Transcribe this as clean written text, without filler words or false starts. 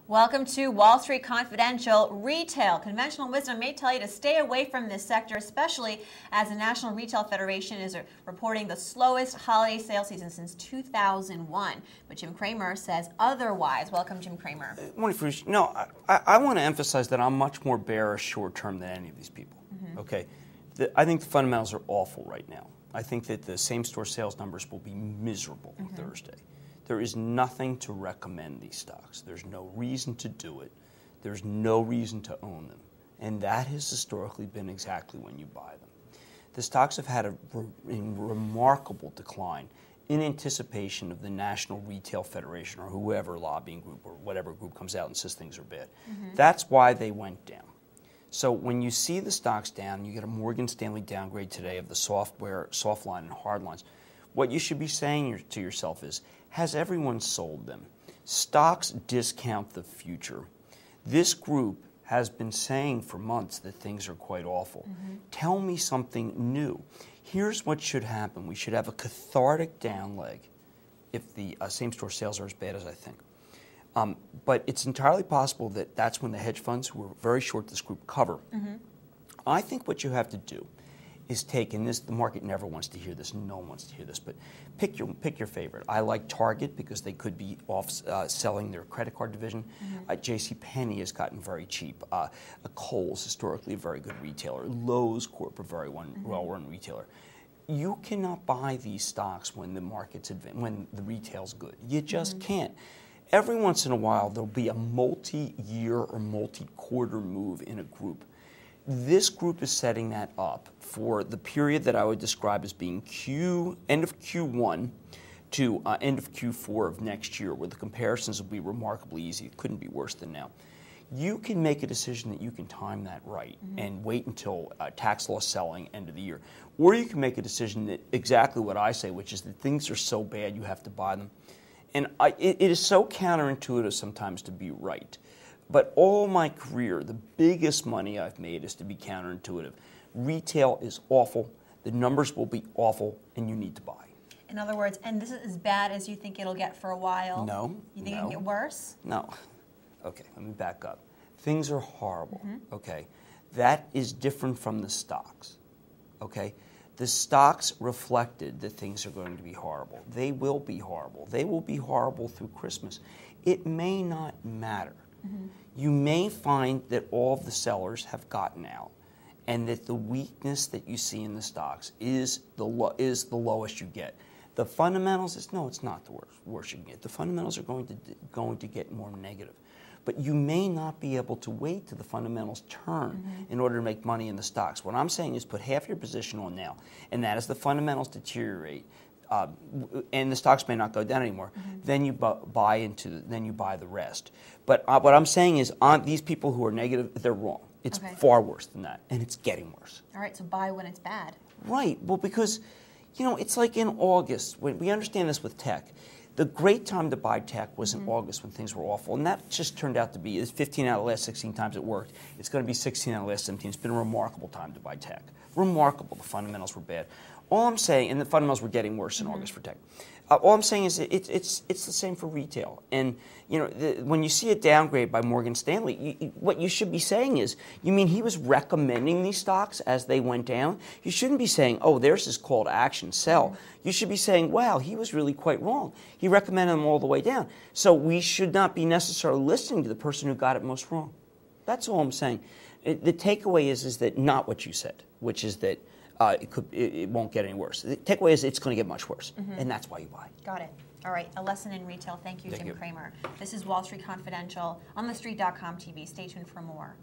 Welcome to Wall Street Confidential. Retail. Conventional wisdom may tell you to stay away from this sector, especially as the National Retail Federation is reporting the slowest holiday sales season since 2001. But Jim Cramer says otherwise. Welcome, Jim Cramer. Morning, Farouche. No, I want to emphasize that I'm much more bearish short-term than any of these people. Okay, I think the fundamentals are awful right now. I think that the same-store sales numbers will be miserable on Thursday. There is nothing to recommend these stocks. There's no reason to do it. There's no reason to own them. And that has historically been exactly when you buy them. The stocks have had a remarkable decline in anticipation of the National Retail Federation or whoever lobbying group or whatever group comes out and says things are bad. That's why they went down. So when you see the stocks down, you get a Morgan Stanley downgrade today of the soft line and hard lines. What you should be saying to yourself is, has everyone sold them? Stocks discount the future. This group has been saying for months that things are quite awful. Tell me something new. Here's what should happen. We should have a cathartic down leg if the same-store sales are as bad as I think. But it's entirely possible that that's when the hedge funds who are very short this group cover. I think what you have to do is take, and this, the market never wants to hear this, no one wants to hear this, but pick your favorite. I like Target because they could be off selling their credit card division. JCPenney has gotten very cheap. Kohl's, historically a very good retailer. Lowe's Corp, a very well-run retailer. You cannot buy these stocks when the market's when the retail's good. You just can't. Every once in a while, there'll be a multi-year or multi-quarter move in a group. This group is setting that up for the period that I would describe as being end of Q1 to end of Q4 of next year, where the comparisons will be remarkably easy. It couldn't be worse than now. You can make a decision that you can time that right and wait until tax loss selling end of the year. Or you can make a decision that exactly what I say, which is that things are so bad you have to buy them. And it is so counterintuitive sometimes to be right. But all my career, the biggest money I've made is to be counterintuitive. Retail is awful, the numbers will be awful, and you need to buy. In other words, and this is as bad as you think it'll get for a while? No. You think it can get worse? No. Okay, let me back up. Things are horrible, okay? That is different from the stocks, okay? The stocks reflected that things are going to be horrible. They will be horrible. They will be horrible through Christmas. It may not matter. You may find that all of the sellers have gotten out and that the weakness that you see in the stocks is the lowest you get. The fundamentals is, no, it's not the worst you can get. The fundamentals are going to get more negative. But you may not be able to wait till the fundamentals turn in order to make money in the stocks. What I'm saying is put half your position on now, and that as the fundamentals deteriorate, and the stocks may not go down anymore, then you buy the rest. But what I'm saying is, on these people who are negative, they're wrong. It's far worse than that, and it's getting worse. All right, so buy when it's bad. Right. Well, because, it's like in August. When we understand this with tech. The great time to buy tech was in August when things were awful, and that just turned out to be 15 out of the last 16 times it worked. It's going to be 16 out of the last 17. It's been a remarkable time to buy tech. Remarkable. The fundamentals were bad. All I'm saying, and the fundamentals were getting worse in August for tech. All I'm saying is it's the same for retail. And when you see a downgrade by Morgan Stanley, what you should be saying is, you mean he was recommending these stocks as they went down? You shouldn't be saying, oh, there's his call to action, sell. You should be saying, wow, he was really quite wrong. He recommended them all the way down. So we should not be necessarily listening to the person who got it most wrong. That's all I'm saying. The takeaway is that not what you said, which is that it won't get any worse. The takeaway is it's going to get much worse, and that's why you buy. Got it. All right, a lesson in retail. Thank you, Jim Cramer. This is Wall Street Confidential on TheStreet.com TV. Stay tuned for more.